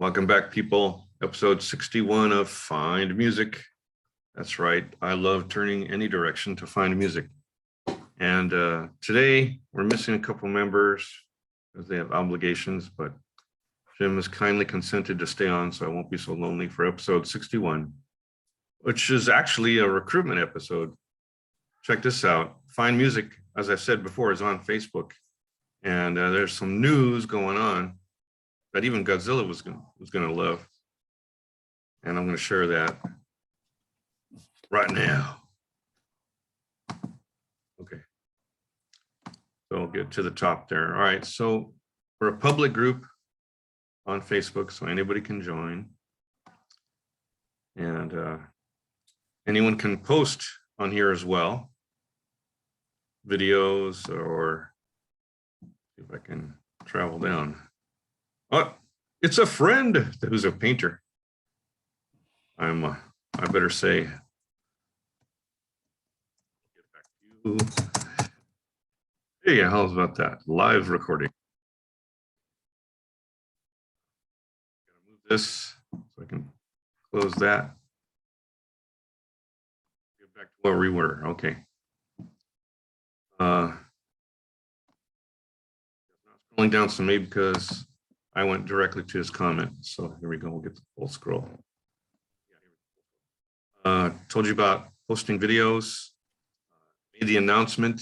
Welcome back, people. Episode 61 of Find Music. That's right. I love turning any direction to find music. And today we're missing a couple members because they have obligations, but Jim has kindly consented to stay on, so I won't be so lonely for episode 61, which is actually a recruitment episode. Check this out. Find Music, as I said before, is on Facebook. And there's some news going on that even Godzilla was gonna love. And I'm gonna share that right now. Okay, so I'll get to the top there. All right, so we're a public group on Facebook, so anybody can join. And anyone can post on here as well, videos, or see if I can travel down. Oh, it's a friend who's a painter. I better say, get back to you. Hey, how's about that? Live recording. Gotta move this so I can close that. Get back to where we were. Okay. Not scrolling down, so maybe because I went directly to his comment. So here we go. We'll get the full scroll. Told you about posting videos. Made the announcement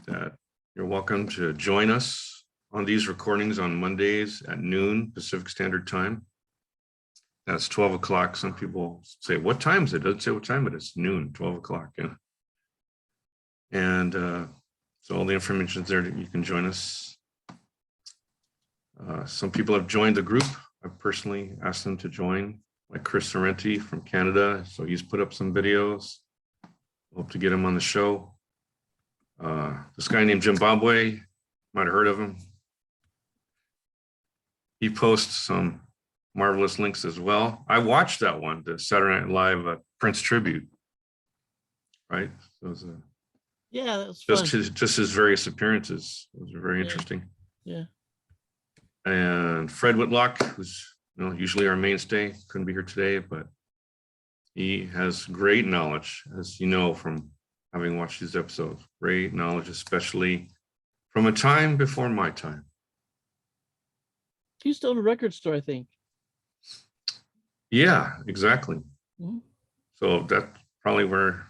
that you're welcome to join us on these recordings on Mondays at noon Pacific Standard Time. That's 12 o'clock. Some people say, what time is it? It doesn't say what time it is. Noon, 12 o'clock. Yeah. And so all the information is there that you can join us. Some people have joined the group. I've personally asked them to join, like Chris Sorrenti from Canada. So he's put up some videos. Hope to get him on the show. This guy named Jim Babwe, might have heard of him. He posts some marvelous links as well. I watched that one, the Saturday Night Live Prince tribute, right? So it was yeah, that was just his various appearances. It was very interesting. Yeah. And Fred Whitlock, who's usually our mainstay, couldn't be here today, but he has great knowledge, as you know from having watched these episodes. Great knowledge, especially from a time before my time. He still in a record store, I think. Yeah, exactly. Mm-hmm. So that's probably where.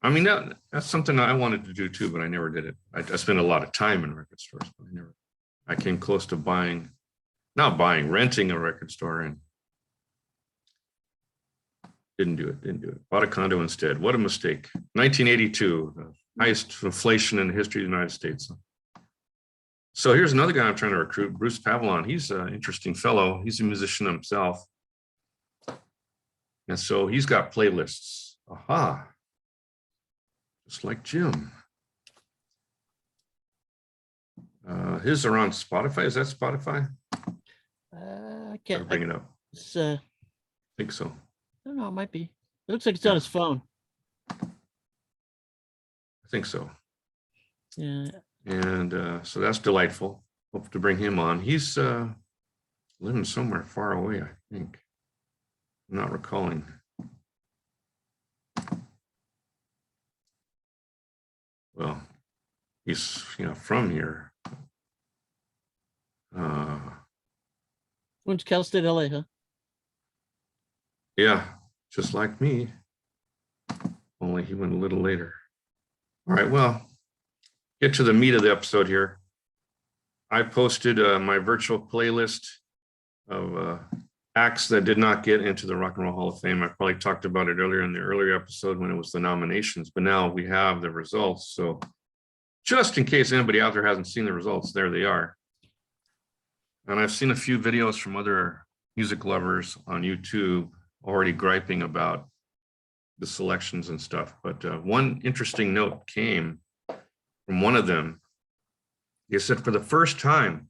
I mean, that's something I wanted to do too, but I never did it. I spent a lot of time in record stores, but I came close to renting a record store, and didn't do it. Bought a condo instead. What a mistake. 1982, the highest inflation in the history of the United States. So here's another guy I'm trying to recruit, Bruce Pavlon. He's an interesting fellow. He's a musician himself. And so he's got playlists. Aha. Just like Jim. His are on Spotify. Is that Spotify? I can't bring it up. I think so. I don't know. It might be. It looks like it's on his phone. I think so. Yeah. And so that's delightful. Hope to bring him on. He's living somewhere far away, I think. I'm not recalling. Well, he's from here. Went to Cal State LA, huh? Yeah, just like me. Only he went a little later. All right, well, get to the meat of the episode here. I posted my virtual playlist of acts that did not get into the Rock and Roll Hall of Fame. I probably talked about it earlier in the earlier episode when it was the nominations, but now we have the results. So just in case anybody out there hasn't seen the results, there they are. And I've seen a few videos from other music lovers on YouTube already griping about the selections and stuff. But one interesting note came from one of them. He said for the first time,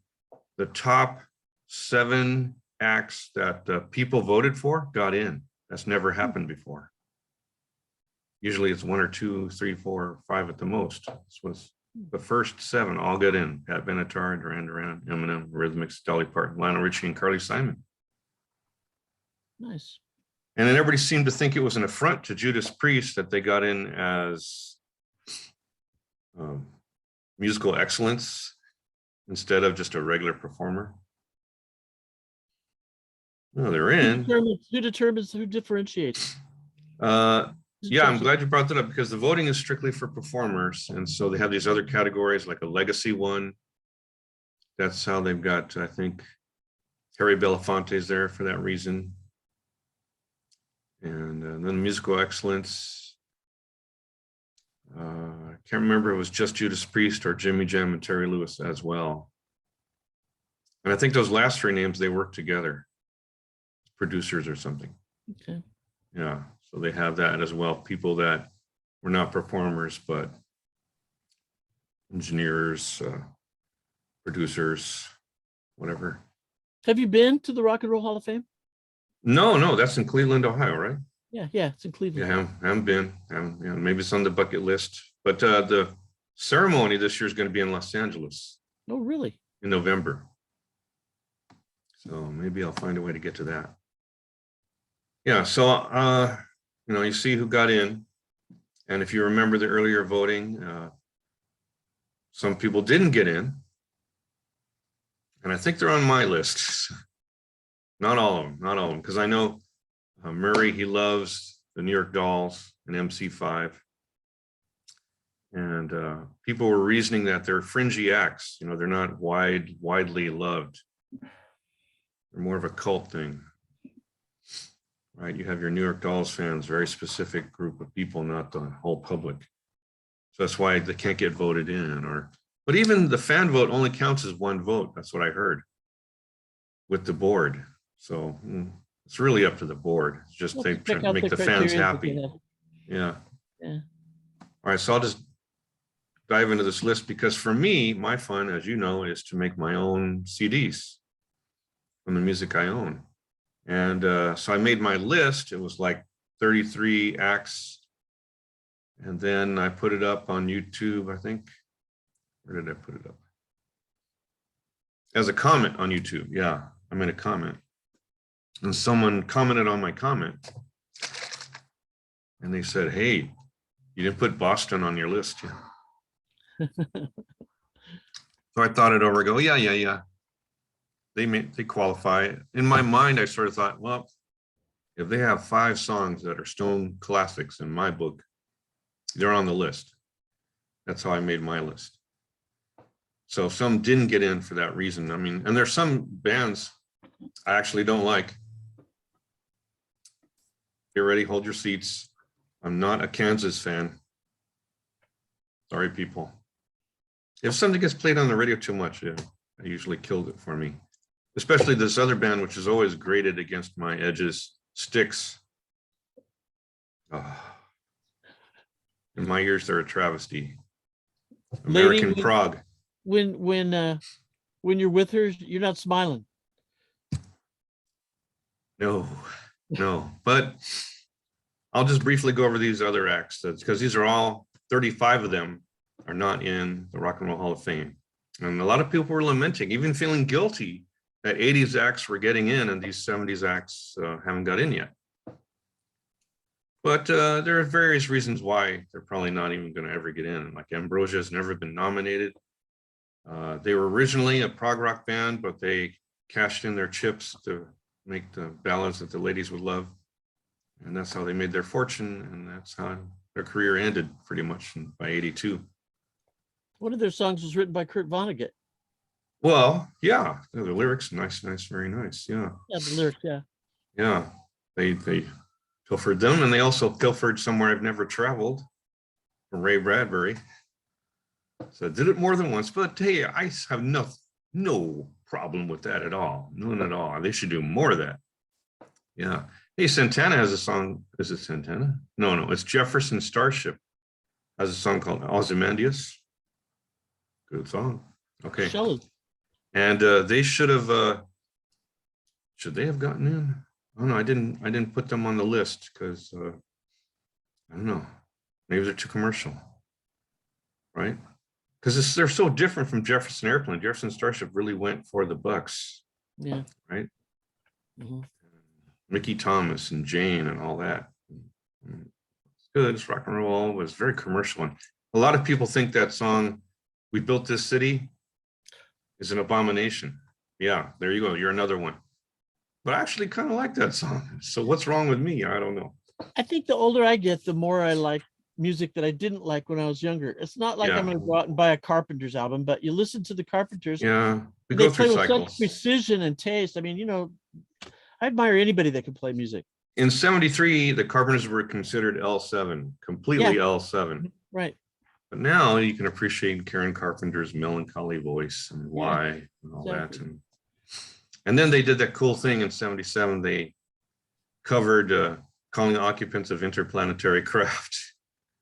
the top 7 acts that people voted for got in. That's never happened before. Usually it's 1 or 2, 3, 4, 5 at the most. This was The first 7 all got in. Pat Benatar, Duran Duran, Eminem, Rhythmics, Dolly Parton, Lionel Richie, and Carly Simon. Nice. And then everybody seemed to think it was an affront to Judas Priest that they got in as musical excellence instead of just a regular performer. No, they're in. Who differentiates? Yeah, I'm glad you brought that up because the voting is strictly for performers. And so they have these other categories like a legacy one. That's how they've got, I think, Harry Belafonte's there for that reason. And then musical excellence. I can't remember if it was just Judas Priest or Jimmy Jam and Terry Lewis as well. And I think those last 3 names, they work together, producers or something. Okay. Yeah, so they have that as well. People that were not performers, but engineers, producers, whatever. Have you been to the Rock and Roll Hall of Fame? No, that's in Cleveland, Ohio, right? Yeah, it's in Cleveland. Yeah, I haven't been. Maybe it's on the bucket list. But the ceremony this year is going to be in Los Angeles. Oh, really? In November. So maybe I'll find a way to get to that. Yeah, so, you see who got in. And if you remember the earlier voting, some people didn't get in. And I think they're on my list. Not all of them, because I know Murray, he loves the New York Dolls and MC5. And people were reasoning that they're fringy acts. They're not widely loved. They're more of a cult thing, right? You have your New York Dolls fans, very specific group of people, not the whole public. So that's why they can't get voted in. But even the fan vote only counts as 1 vote. That's what I heard with the board. So it's really up to the board. It's just they try to make the fans happy. Yeah. All right, so I'll just dive into this list because for me, my fun, as you know, is to make my own CDs from the music I own. And so I made my list. It was like 33 acts. And then I put it up on YouTube, I think. Where did I put it up? As a comment on YouTube. Yeah, I made a comment. And someone commented on my comment. And they said, hey, you didn't put Boston on your list. Yeah. So I thought it over, go, yeah. They qualify. In my mind, I sort of thought, well, if they have 5 songs that are Stone classics in my book, they're on the list. That's how I made my list. So some didn't get in for that reason. I mean, and there's some bands I actually don't like. Get ready, hold your seats. I'm not a Kansas fan. Sorry, people. If something gets played on the radio too much, it usually killed it for me. Especially this other band, which is always graded against my edges, Styx. Oh. In my ears, they're a travesty. American Prague. When you're with her, you're not smiling. No. But I'll just briefly go over these other acts because these are all 35 of them are not in the Rock and Roll Hall of Fame. And a lot of people were lamenting, even feeling guilty that 80s acts were getting in and these 70s acts haven't got in yet. But there are various reasons why they're probably not even going to ever get in. Like Ambrosia has never been nominated. They were originally a prog rock band, but they cashed in their chips to make the ballads that the ladies would love. And that's how they made their fortune. And that's how their career ended pretty much by 82. One of their songs was written by Kurt Vonnegut. Well, yeah, the lyrics, nice, very nice. Yeah. Yeah, the lyrics, yeah. Yeah, they pilfered them, and they also pilfered Somewhere I've Never Traveled from Ray Bradbury. So I did it more than once, but hey, I have no problem with that at all. None at all. They should do more of that. Yeah. Hey, Santana has a song. Is it Santana? No, it's Jefferson Starship. Has a song called Ozymandias. Good song. Okay. Shelley. And they should they have gotten in? Oh no, I didn't put them on the list because I don't know. Maybe they're too commercial, right? because they're so different from Jefferson Airplane. Jefferson Starship really went for the bucks, Yeah. right? Mhm. Mickey Thomas and Jane and all that. It's good. It's rock and roll. It was very commercial. And a lot of people think that song, "We Built This City," is an abomination. Yeah, there you go. You're another one. But I actually kind of like that song. So what's wrong with me? I don't know. I think the older I get, the more I like music that I didn't like when I was younger. It's not like I'm Yeah. going to go out and buy a Carpenters album, but you listen to the Carpenters, Yeah, we they go through play with cycles. such precision and taste. I mean, you know, I admire anybody that can play music. In 73, the Carpenters were considered L7, completely Yeah. L7. Right. But now you can appreciate Karen Carpenter's melancholy voice and why and all exactly. that. And then they did that cool thing in 77. They covered Calling Occupants of Interplanetary Craft.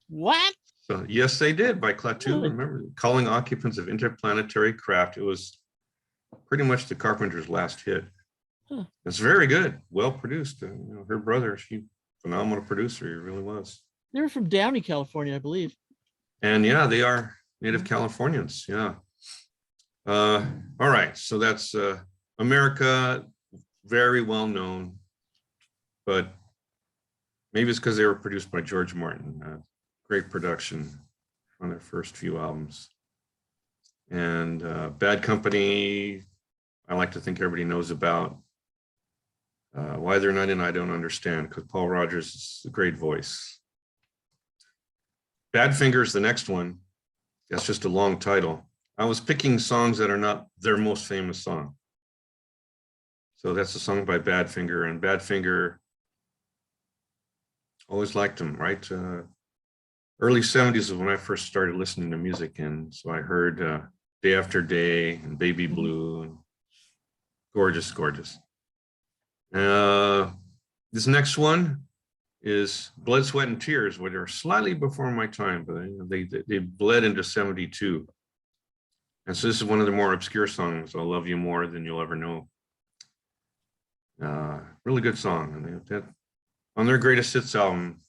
What? So yes, they did, by Klaatu. Really? Remember, Calling Occupants of Interplanetary Craft. It was pretty much the Carpenters' last hit. Huh. It's very good, well produced. You know, her brother, phenomenal producer, he really was. They were from Downey, California, I believe. And yeah, they are native Californians. Yeah. All right, so that's America, very well known, but maybe it's because they were produced by George Martin. Great production on their first few albums. And Bad Company, I like to think everybody knows about. Why they're not in, I don't understand, because Paul Rodgers is a great voice. Badfinger is the next one. That's just a long title. I was picking songs that are not their most famous song. So that's a song by Badfinger, and Badfinger, always liked him, right? Early 70s is when I first started listening to music, and so I heard Day After Day and Baby Blue, and gorgeous, gorgeous. This next one is Blood, Sweat, and Tears, which are slightly before my time, but they bled into 72. And so this is one of the more obscure songs, I'll Love You More Than You'll Ever Know. Really good song. And on their greatest hits album,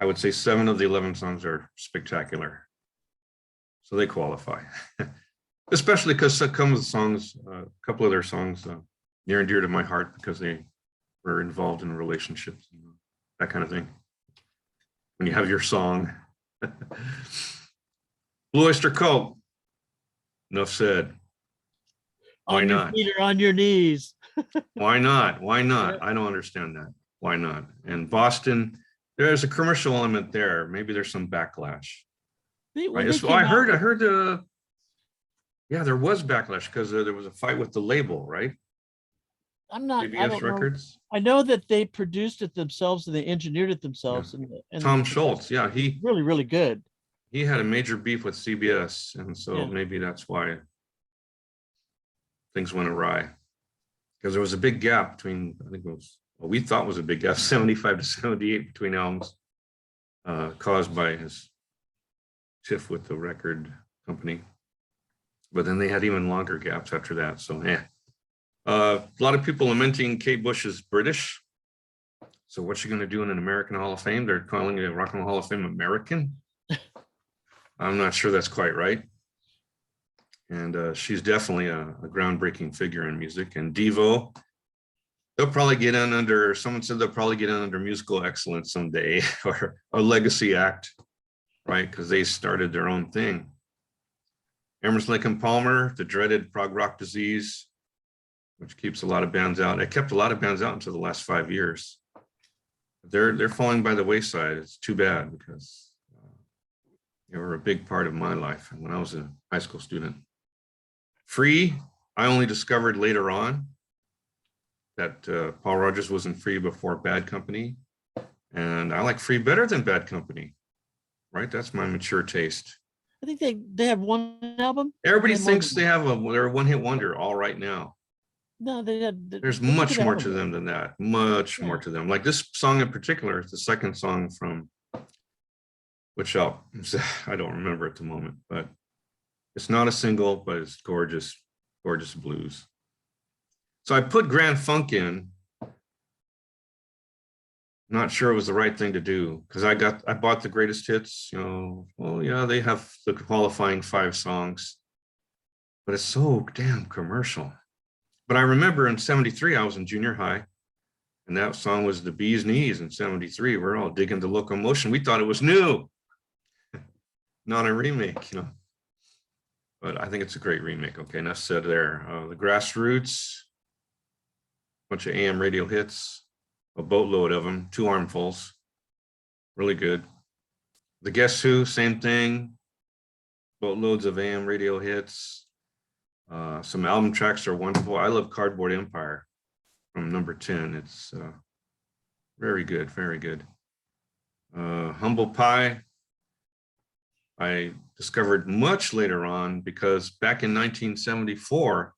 I would say 7 of the 11 songs are spectacular. So they qualify. Especially because some of the songs, a couple of their songs, near and dear to my heart because they were involved in relationships, and that kind of thing. When you have your song. Blue Oyster Cult. Enough said. Why On your not? feet or on your knees. Why not? Why not? Yeah. I don't understand that. Why not? And Boston, there's a commercial element there. Maybe there's some backlash. Right? So I heard, yeah, there was backlash because there was a fight with the label, right? I'm not, I CBS don't know. Records. I know that they produced it themselves and they engineered it themselves. Yeah. And Tom Schultz, yeah, he really, really good. He had a major beef with CBS, and so Yeah. maybe that's why things went awry. Because there was a big gap between, I think it was, what we thought was a big gap, 75 to 78 between albums, caused by his tiff with the record company. But then they had even longer gaps after that. So, yeah. A lot of people lamenting Kate Bush is British. So what's she going to do in an American Hall of Fame? They're calling it a Rock and Roll Hall of Fame American. I'm not sure that's quite right. And she's definitely a groundbreaking figure in music. And Devo, they'll probably get in under, someone said they'll probably get in under musical excellence someday, or a legacy act, right? Because they started their own thing. Emerson, Lake and Palmer, the dreaded prog rock disease, which keeps a lot of bands out. It kept a lot of bands out until the last 5 years. They're falling by the wayside. It's too bad because they were a big part of my life when I was a high school student. Free, I only discovered later on that Paul Rodgers wasn't Free before Bad Company. And I like Free better than Bad Company, right? That's my mature taste. I think they have one album. Everybody thinks they're a one-hit wonder all right now. No, There's much more to them than that. Much more to them. Like this song in particular is the second song from which I don't remember at the moment, but it's not a single, but it's gorgeous, gorgeous blues. So I put Grand Funk in Not sure it was the right thing to do because I bought the greatest hits, you know. Well, yeah, they have the qualifying 5 songs, but it's so damn commercial. But I remember in 73, I was in junior high, and that song was The Bee's Knees in 73. We're all digging the locomotion. We thought it was new, not a remake, you know. But I think it's a great remake. Okay, enough said there. The Grassroots, bunch of AM radio hits, a boatload of them, 2 armfuls, really good. The Guess Who, same thing, boatloads of AM radio hits. Some album tracks are wonderful. I love Cardboard Empire from number 10. It's very good, very good. Humble Pie, I discovered much later on because back in 1974,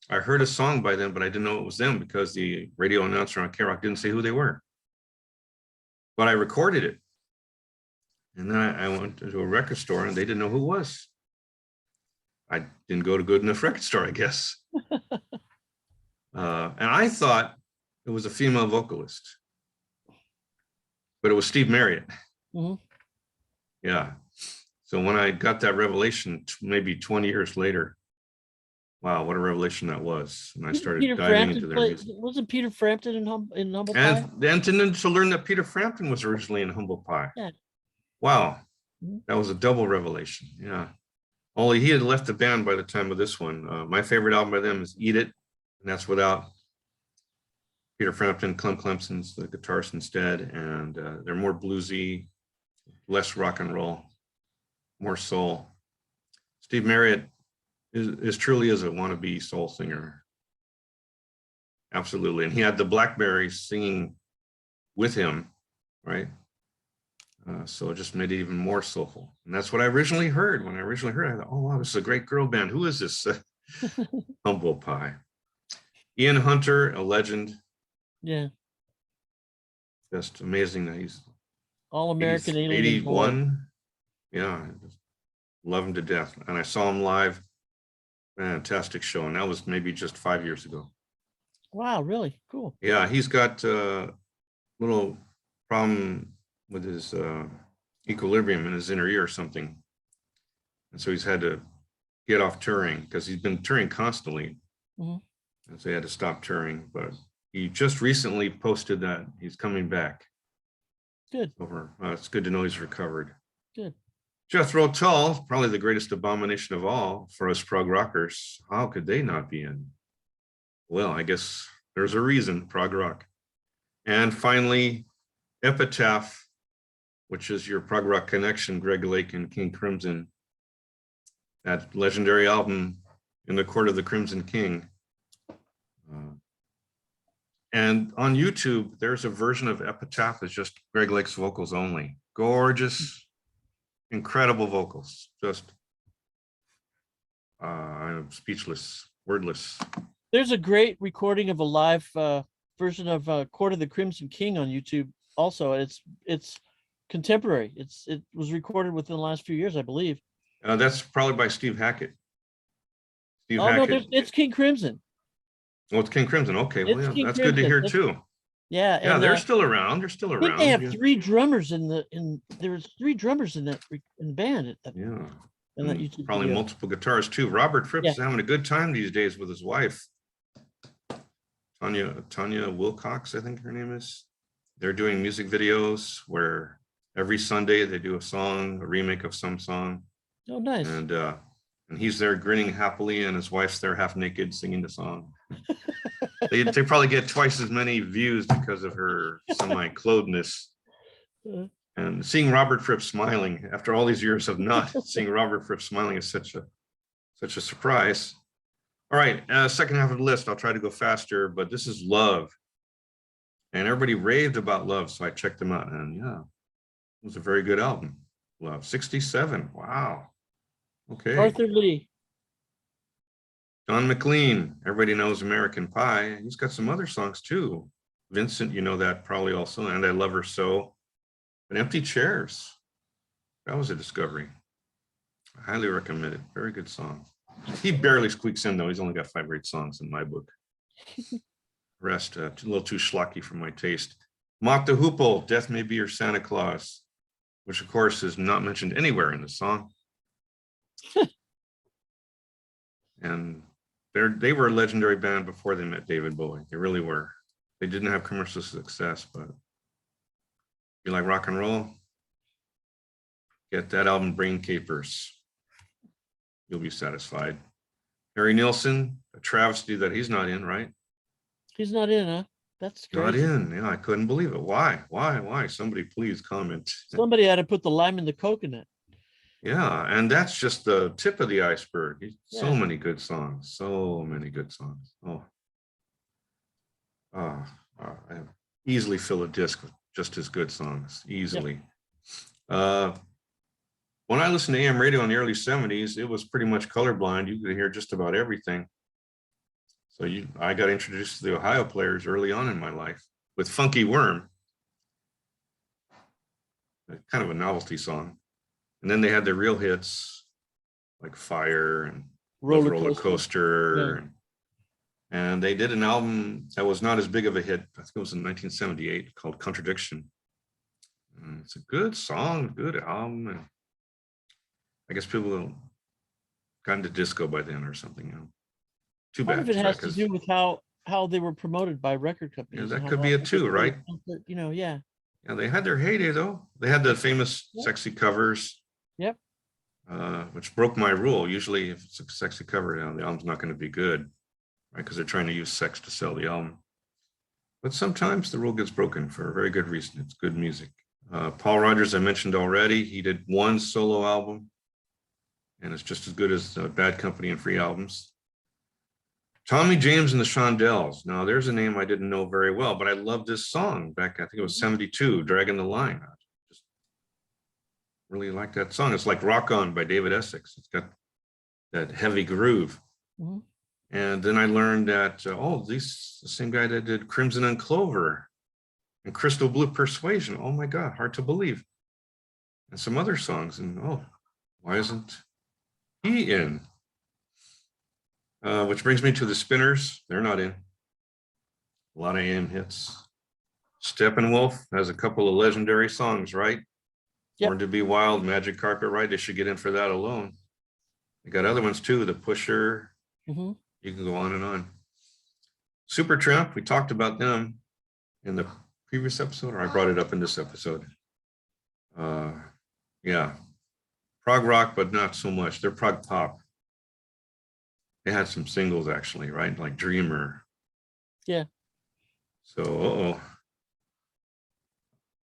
I heard a song by them, but I didn't know it was them because the radio announcer on K-Rock didn't say who they were. But I recorded it. And then I went to a record store and they didn't know who it was. I didn't go to good enough record store, I guess. And I thought it was a female vocalist, but it was Steve Marriott. Mm-hmm. Yeah. So when I got that revelation, maybe 20 years later, wow, what a revelation that was. And I started diving into their music. Wasn't Peter Frampton in Humble Pie? And to learn that Peter Frampton was originally in Humble Pie. Yeah. Wow. Mm-hmm. That was a double revelation. Yeah. Only he had left the band by the time of this one. My favorite album by them is Eat It. And that's without Peter Frampton. Clem Clemson's the guitarist instead. And they're more bluesy, less rock and roll, more soul. Steve Marriott is truly is a wannabe soul singer. Absolutely. And he had the Blackberries singing with him, right? So it just made it even more soulful. And that's what I originally heard. When I originally heard it, I thought, oh, wow, this is a great girl band. Who is this? Humble Pie. Ian Hunter, a legend. Yeah. Just amazing that he's All-American 81. Yeah, I just love him to death. And I saw him live. Fantastic show. And that was maybe just 5 years ago. Wow, really? Cool. Yeah, he's got a little problem with his equilibrium in his inner ear or something. And so he's had to get off touring because he's been touring constantly. Mm-hmm. And so he had to stop touring. But he just recently posted that he's coming back. Good. It's good to know he's recovered. Good. Jethro Tull, probably the greatest abomination of all for us prog rockers. How could they not be in? Well, I guess there's a reason, prog rock. And finally, Epitaph, which is your prog rock connection, Greg Lake and King Crimson. That legendary album, In the Court of the Crimson King. And on YouTube, there's a version of Epitaph that's just Greg Lake's vocals only. Gorgeous, incredible vocals. Just, I'm speechless, wordless. There's a great recording of a live version of Court of the Crimson King on YouTube. Also, it's contemporary. It was recorded within the last few years, I believe. That's probably by Steve Hackett. No, it's King Crimson. Oh, it's King Crimson. Okay, well, yeah, that's good to hear too. Yeah, yeah, they're still around. They're still around. They have 3 drummers there's 3 drummers in the band. Yeah, and that YouTube probably video. multiple guitars too. Robert Fripp is having a good time these days with his wife, Tanya Wilcox, I think her name is. They're doing music videos where every Sunday they do a remake of some song. Oh, nice. And he's there grinning happily, and his wife's there half naked singing the song. They probably get twice as many views because of her semi-clothedness. And seeing Robert Fripp smiling after all these years of not seeing Robert Fripp smiling is such a surprise. All right, second half of the list, I'll try to go faster, but this is Love. And everybody raved about Love, so I checked them out, and yeah, it was a very good album. Love, 67, wow. Okay. Arthur Lee. John Mclean, everybody knows American Pie. He's got some other songs too. Vincent, you know that probably also, and I Love Her So. But Empty Chairs, that was a discovery. I highly recommend it. Very good song. He barely squeaks in though. He's only got 5 great songs in my book. Rest, a little too schlocky for my taste. Mock the Hoople, Death May Be Your Santa Claus, which of course is not mentioned anywhere in the song. And they were a legendary band before they met David Bowie. They really were. They didn't have commercial success, but if you like rock and roll, get that album Brain Capers. You'll be satisfied. Harry Nielsen, a travesty that he's not in, right? He's not in, huh? That's Not crazy. in. Yeah, I couldn't believe it. Why? Somebody please comment. Somebody had to put the lime in the coconut. Yeah, and that's just the tip of the iceberg. So Yeah. many good songs. So many good songs. I easily fill a disc with just as good songs. Easily. When I listened to AM radio in the early 70s, it was pretty much colorblind. You could hear just about everything. So I got introduced to the Ohio Players early on in my life with Funky Worm, kind of a novelty song. And then they had the real hits like Fire and Roller Coaster. Yeah. And they did an album that was not as big of a hit. I think it was in 1978 called Contradiction. And it's a good song, good album. And I guess people got into disco by then or something. Too bad. Part of it has to do with how they were promoted by record companies. Yeah, that could be it too, right? Yeah. Yeah, they had their heyday though. They had the famous sexy covers. Yep. Which broke my rule. Usually if it's a sexy cover, the album's not going to be good, right? Because they're trying to use sex to sell the album. But sometimes the rule gets broken for a very good reason. It's good music. Paul Rodgers, I mentioned already, he did one solo album and it's just as good as Bad Company and Free albums. Tommy James and the Shondells. Now there's a name I didn't know very well, but I love this song back, I think it was 72, Dragging the Line. I just really like that song. It's like Rock On by David Essex. It's got that heavy groove. Mm-hmm. And then I learned that, the same guy that did Crimson and Clover and Crystal Blue Persuasion. Oh my God, hard to believe. And some other songs. And why isn't he in? Which brings me to the Spinners. They're not in. A lot of AM hits. Steppenwolf has a couple of legendary songs, right? Yep. Born to Be Wild, Magic Carpet Ride. They should get in for that alone. They got other ones too, The Pusher. Mm-hmm. You can go on and on. Supertramp, we talked about them in the previous episode, or I brought it up in this episode. Yeah, prog rock, but not so much. They're prog pop. They had some singles actually, right? Like Dreamer. Yeah. So,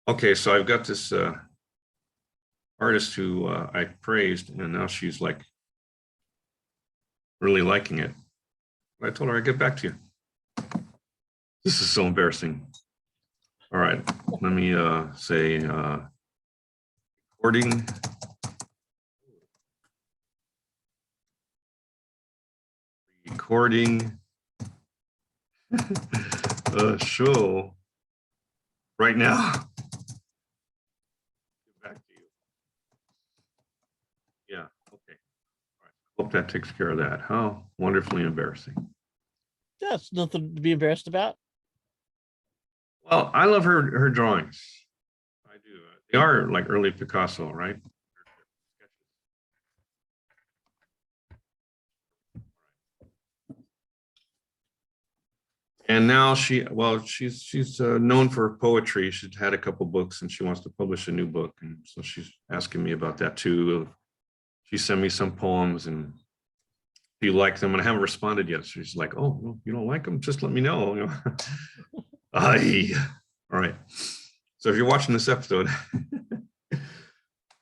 okay, so I've got this artist who I praised, and now she's like really liking it. I told her I'd get back to you. This is so embarrassing. All right, let me say recording a show right now. Get back to you. Yeah, okay. All right. Hope that takes care of that. How wonderfully embarrassing. That's nothing to be embarrassed about. Well, I love her drawings. I do. They are like early Picasso, right? And now she's known for poetry. She's had a couple books and she wants to publish a new book. And so she's asking me about that too. She sent me some poems and do you like them? And I haven't responded yet. So she's like, oh, no, you don't like them? Just let me know. Aye. All right. So if you're watching this episode,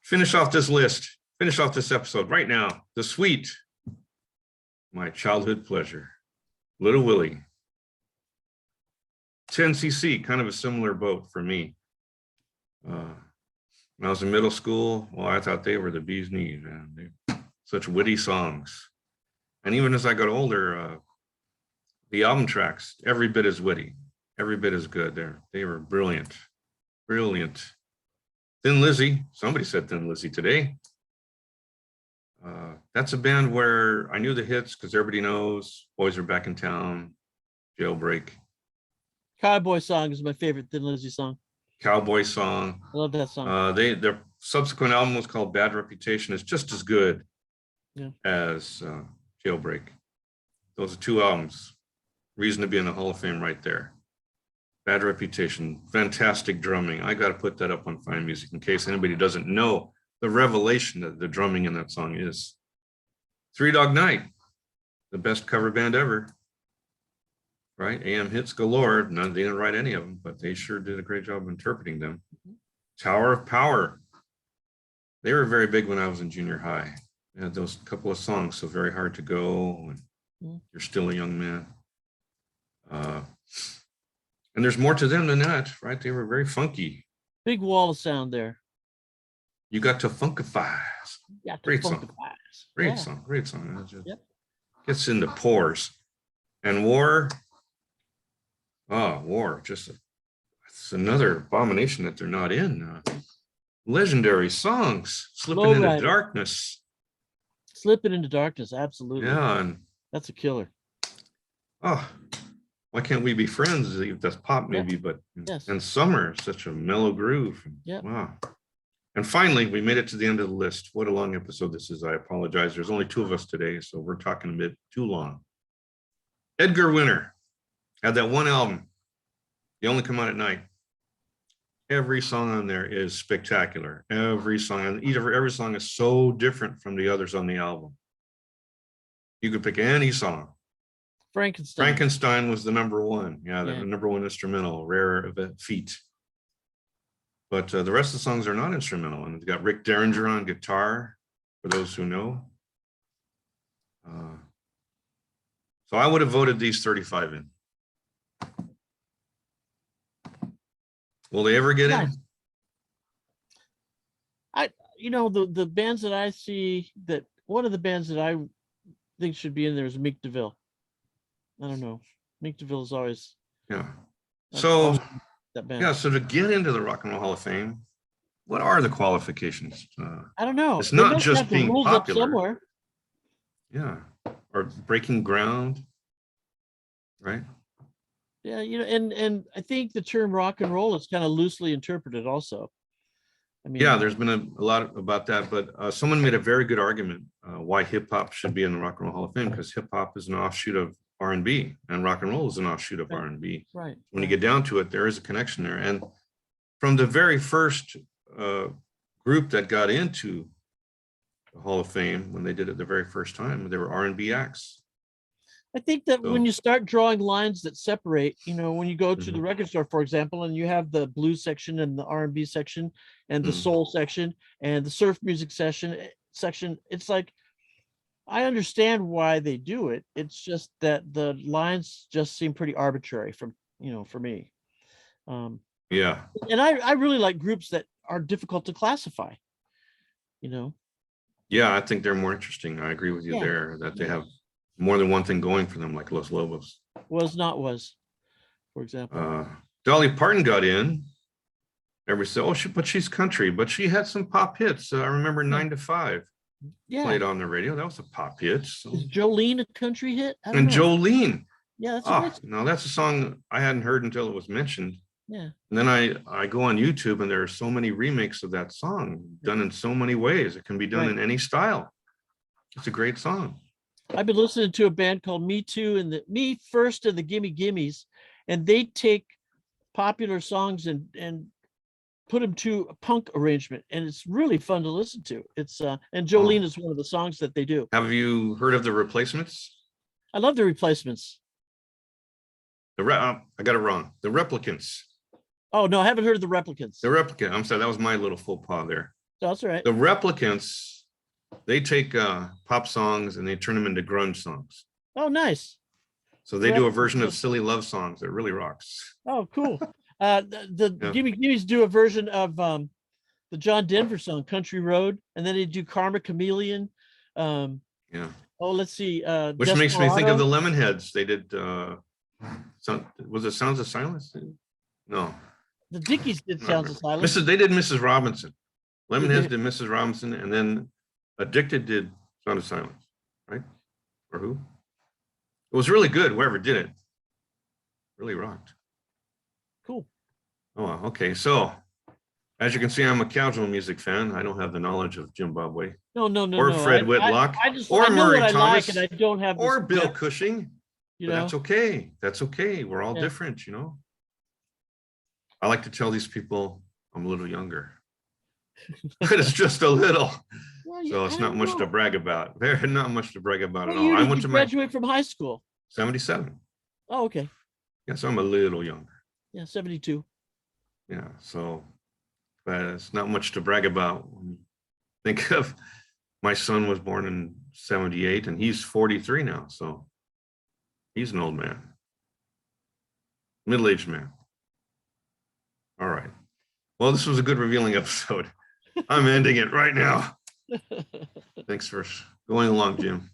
finish off this list. Finish off this episode right now. The Sweet, my childhood pleasure. Little Willie. 10cc, kind of a similar boat for me. When I was in middle school, well, I thought they were the bee's knees, man. They're such witty songs. And even as I got older, the album tracks, every bit as witty, every bit as good. They were brilliant, brilliant. Thin Lizzy, somebody said Thin Lizzy today. That's a band where I knew the hits because everybody knows Boys Are Back in Town, Jailbreak. Cowboy Song is my favorite Thin Lizzy song. Cowboy Song. I love that song. Their subsequent album was called Bad Reputation. It's just as good as Jailbreak. Those are two albums. Reason to be in the Hall of Fame right there. Bad Reputation, fantastic drumming. I got to put that up on Fine Music in case anybody doesn't know the revelation that the drumming in that song is. Three Dog Night, the best cover band ever. Right? AM hits galore. None, they didn't write any of them, but they sure did a great job of interpreting them. Tower of Power. They were very big when I was in junior high. They had those couple of songs, So Very Hard to Go, and You're Still a Young Man. And there's more to them than that, right? They were very funky. Big wall of sound there. You Got to Funkify. Great song. Great song. Great song. It just gets into pores. And War. Oh, War. Just it's another abomination that they're not in. Legendary songs. Slipping into Darkness. Slipping into Darkness. Absolutely. Yeah. And that's a killer. Oh, why can't we be friends? That's pop maybe, but and Summer, such a mellow groove. Yeah. Wow. And finally, we made it to the end of the list. What a long episode this is. I apologize. There's only two of us today, so we're talking a bit too long. Edgar Winter had that one album. You Only Come Out at Night. Every song on there is spectacular. Every song, and every song is so different from the others on the album. You could pick any song. Frankenstein was the number one. Yeah, the number one instrumental, Rare Feat. But the rest of the songs are not instrumental. And it's got Rick Derringer on guitar, for those who know. So I would have voted these 35 in. Will they ever get in? The bands that I see, that one of the bands that I think should be in there is Meek DeVille. I don't know. Meek DeVille is always so that band. So to get into the Rock and Roll Hall of Fame, what are the qualifications? I don't know. It's not just being popular. Somewhere. Yeah, or breaking ground, right? Yeah, and I think the term rock and roll is kind of loosely interpreted also. I mean, there's been a lot about that, but someone made a very good argument why hip hop should be in the Rock and Roll Hall of Fame, because hip hop is an offshoot of R&B, and rock and roll is an offshoot of R&B. Right. When you get down to it, there is a connection there. And from the very first group that got into the Hall of Fame, when they did it the very first time, they were R&B acts. I think that when you start drawing lines that separate, when you go to the record store, for example, and you have the blues section and the R&B section and the soul section and the surf music section, it's like, I understand why they do it. It's just that the lines just seem pretty arbitrary for me. And I really like groups that are difficult to classify, Yeah, I think they're more interesting. I agree with you there, that they have more than one thing going for them, like Los Lobos. Was, for example. Dolly Parton got in. Everybody said, but she's country, but she had some pop hits. I remember 9 to 5. Played on the radio. That was a pop hit. So. Is Jolene a country hit? And Jolene. Yeah, that's no, that's a song I hadn't heard until it was mentioned. Yeah. And then I go on YouTube, and there are so many remakes of that song done in so many ways. It can be done in any style. It's a great song. I've been listening to a band called Me Too and the Me First and the Gimme Gimmes, and they take popular songs and put them to a punk arrangement, and it's really fun to listen to. It's and Jolene is one of the songs that they do. Have you heard of the Replacements? I love the Replacements. I got it wrong. The Replicants. Oh no, I haven't heard of the Replicants. The Replicant. I'm sorry, that was my little faux pas there. That's all right. The Replicants, they take pop songs and they turn them into grunge songs. Oh, nice. So they do a version of Silly Love Songs that really rocks. Oh, cool. The Gimme Gimmes do a version of the John Denver song Country Road, and then they do Karma Chameleon. Let's see. Which makes me think of the Lemonheads. They did was it Sounds of Silence? No. The Dickies did Sounds of Silence. They did Mrs. Robinson. Lemonheads did Mrs. Robinson, and then Addicted did Sound of Silence, right? Or who? It was really good, whoever did it. Really rocked. Oh, okay. So as you can see, I'm a casual music fan. I don't have the knowledge of Jim Babwe No. or Fred Whitlock I just or I know Murray what I like, Thomas and I don't have this or Bill depth, Cushing. you But know. that's okay. That's okay. We're all Yeah. different, you know. I like to tell these people I'm a little younger, but it's just a little. Well, So I it's not don't much to know. brag about. There's not much to brag about What at all. year I did went you to my graduate from high school? 77. Oh, okay. Yes, I'm a little younger. Yeah, 72. Yeah, so but it's not much to brag about. When you think of my son was born in 78 and he's 43 now. So he's an old man, middle-aged man. All right. Well, this was a good revealing episode. I'm ending it right now. Thanks for going along, Jim.